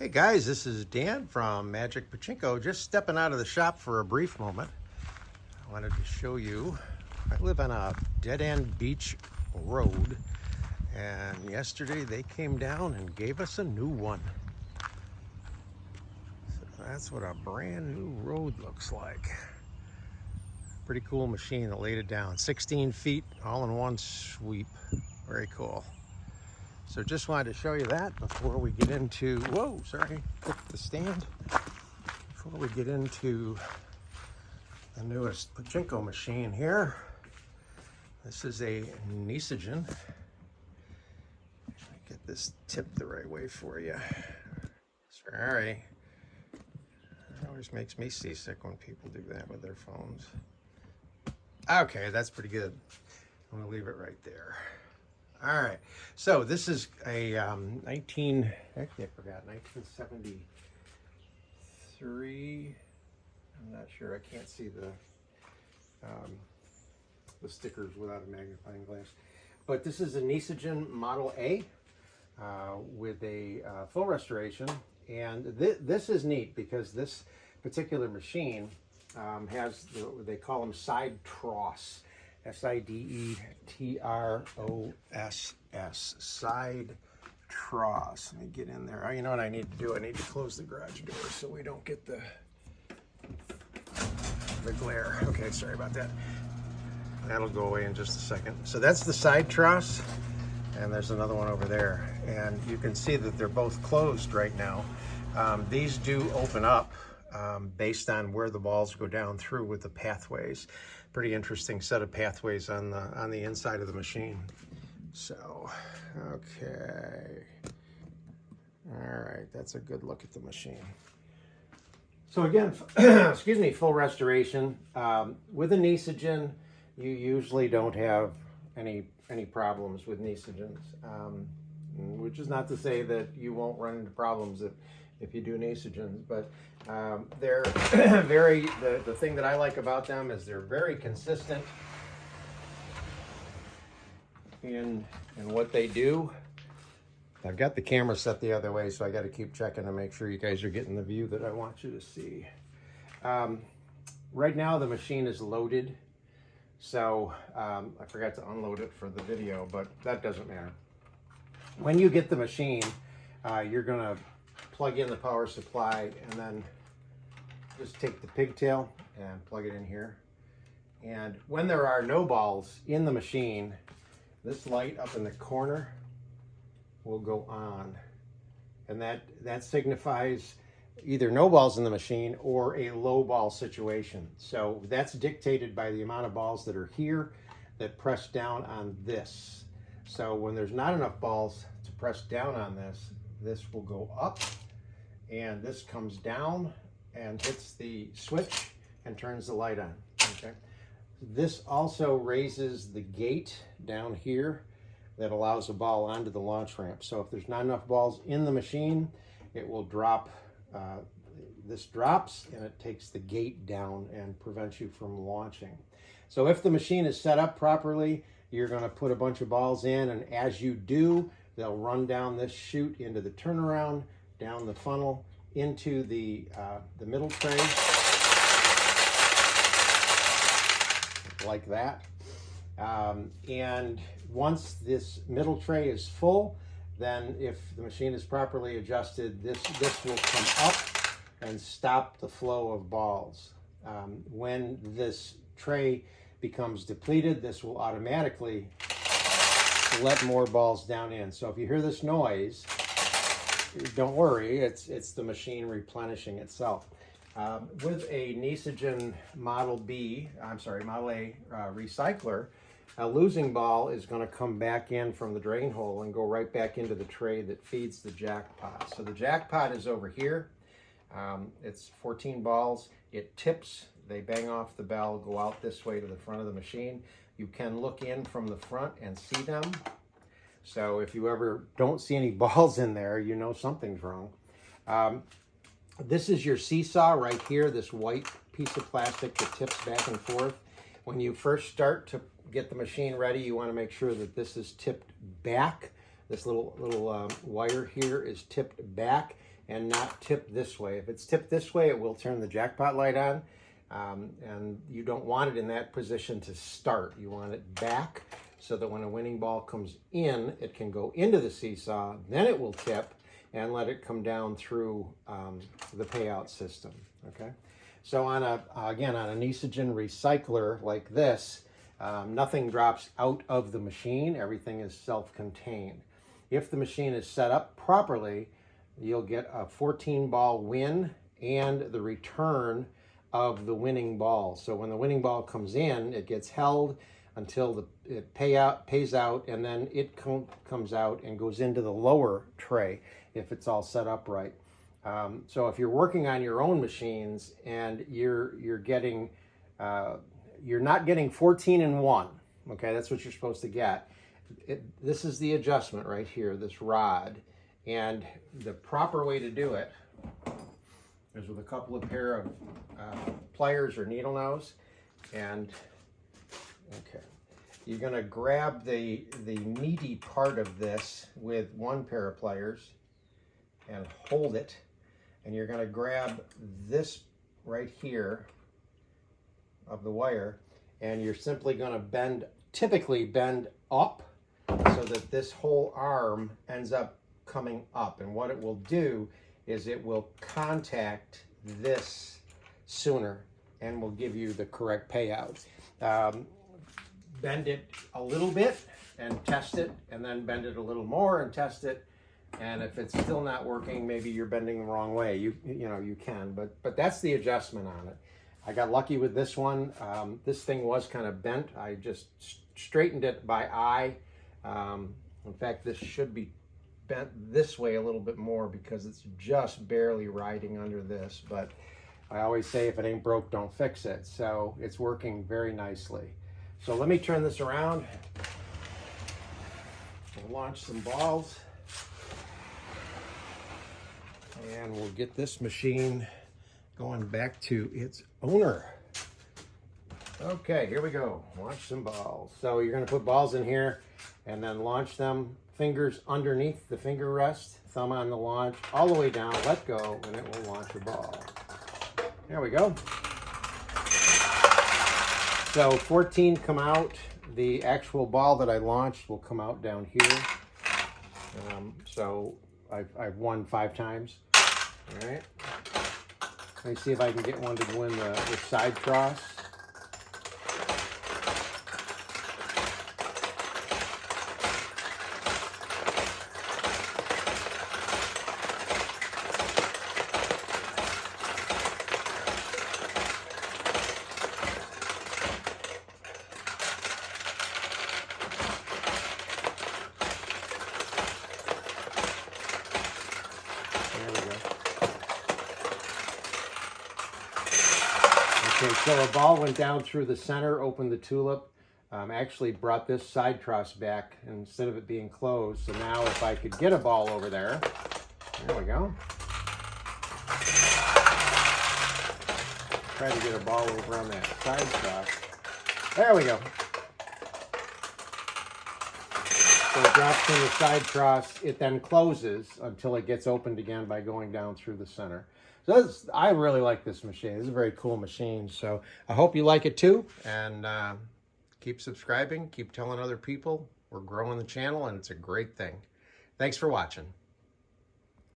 Hey guys, this is Dan from Magic Pachinko. Just stepping out of the shop for a brief moment. I wanted to show you, I live on a dead-end beach road, and yesterday they came down and gave us a new one. So that's what a brand new road looks like. Pretty cool machine that laid it down. 16 feet all in one sweep. Very cool. So just wanted to show you that before we get into, whoa, sorry, click the stand. Before we get into the newest pachinko machine here. This is a Nishijin. Get this tipped the right way for you. Sorry. It always makes me seasick when people do that with their phones. Okay, that's pretty good. I'm gonna leave it right there. All right, so this is a 1973. I'm not sure. I can't see the stickers without a magnifying glass. But this is a Nishijin Model A with a full restoration, and this is neat because this particular machine has they call them side troughs. S-I-D-E-T-R-O-S-S, side troughs. Let me get in there. Oh, you know what I need to do? I need to close the garage door so we don't get the glare. Okay, sorry about that. That'll go away in just a second. So that's the side troughs, and there's another one over there. And you can see that they're both closed right now. These do open up based on where the balls go down through with the pathways. Pretty interesting set of pathways on the inside of the machine. So, okay. All right, that's a good look at the machine. So again, excuse me, full restoration. With a Nishijin, you usually don't have any problems with Nishijins, which is not to say that you won't run into problems if you do Nishijins, but they're very, the thing that I like about them is they're very consistent in what they do. I've got the camera set the other way, so I got to keep checking to make sure you guys are getting the view that I want you to see. Right now the machine is loaded, so I forgot to unload it for the video, but that doesn't matter. When you get the machine, you're going to plug in the power supply and then just take the pigtail and plug it in here. And when there are no balls in the machine, this light up in the corner will go on, and that signifies either no balls in the machine or a low ball situation. So that's dictated by the amount of balls that are here that press down on this. So when there's not enough balls to press down on this, this will go up, and this comes down and hits the switch and turns the light on. Okay. This also raises the gate down here that allows a ball onto the launch ramp. So if there's not enough balls in the machine, it will drop. This drops and it takes the gate down and prevents you from launching. So if the machine is set up properly, you're going to put a bunch of balls in, and as you do, they'll run down this chute into the turnaround, down the funnel, into the middle tray, like that. And once this middle tray is full, then if the machine is properly adjusted, this will come up and stop the flow of balls. When this tray becomes depleted, this will automatically let more balls down in. So if you hear this noise, don't worry, it's the machine replenishing itself. With a Nishijin Model A recycler, a losing ball is going to come back in from the drain hole and go right back into the tray that feeds the Jackpot. So the Jackpot is over here. It's 14 balls. It tips. They bang off the bell, go out this way to the front of the machine. You can look in from the front and see them. So if you ever don't see any balls in there, you know something's wrong. This is your seesaw right here, this white piece of plastic that tips back and forth. When you first start to get the machine ready, you want to make sure that this is tipped back. This little wire here is tipped back, and not tipped this way. If it's tipped this way, it will turn the Jackpot light on, and you don't want it in that position to start. You want it back so that when a winning ball comes in, it can go into the seesaw, then it will tip and let it come down through the payout system, okay? So on again, on a Nishijin recycler like this, nothing drops out of the machine. Everything is self-contained. If the machine is set up properly, you'll get a 14-ball win and the return of the winning ball. So when the winning ball comes in, it gets held until it pays out, and then it comes out and goes into the lower tray if it's all set up right. So if you're working on your own machines and you're not getting 14 in one, okay, that's what you're supposed to get. This is the adjustment right here, this rod, and the proper way to do it is with a couple of pair of pliers or needle nose, and okay, you're going to grab the meaty part of this with one pair of pliers and hold it, and you're going to grab this right here of the wire, and you're simply going to typically bend up so that this whole arm ends up coming up, and what it will do is it will contact this sooner and will give you the correct payout. Bend it a little bit and test it, and then bend it a little more and test it, and if it's still not working, maybe you're bending the wrong way. You know, you can, but that's the adjustment on it. I got lucky with this one. This thing was kind of bent. I just straightened it by eye. In fact, this should be bent this way a little bit more because it's just barely riding under this, but I always say if it ain't broke, don't fix it. So it's working very nicely. So let me turn this around. We'll launch some balls, and we'll get this machine going back to its owner. Okay, here we go. Launch some balls. So you're going to put balls in here and then launch them, fingers underneath the finger rest, thumb on the launch, all the way down, let go, and it will launch a ball. There we go. So 14 come out. The actual ball that I launched will come out down here. So I've won 5 times. All right. Let me see if I can get one to win the side cross. Okay, so a ball went down through the center, opened the tulip, actually brought this side cross back instead of it being closed. So now if I could get a ball over there, there we go. Try to get a ball over on that side cross. There we go. So it drops from the side cross, it then closes until it gets opened again by going down through the center. So I really like this machine. This is a very cool machine. So I hope you like it too. And keep subscribing, keep telling other people. We're growing the channel and it's a great thing. Thanks for watching.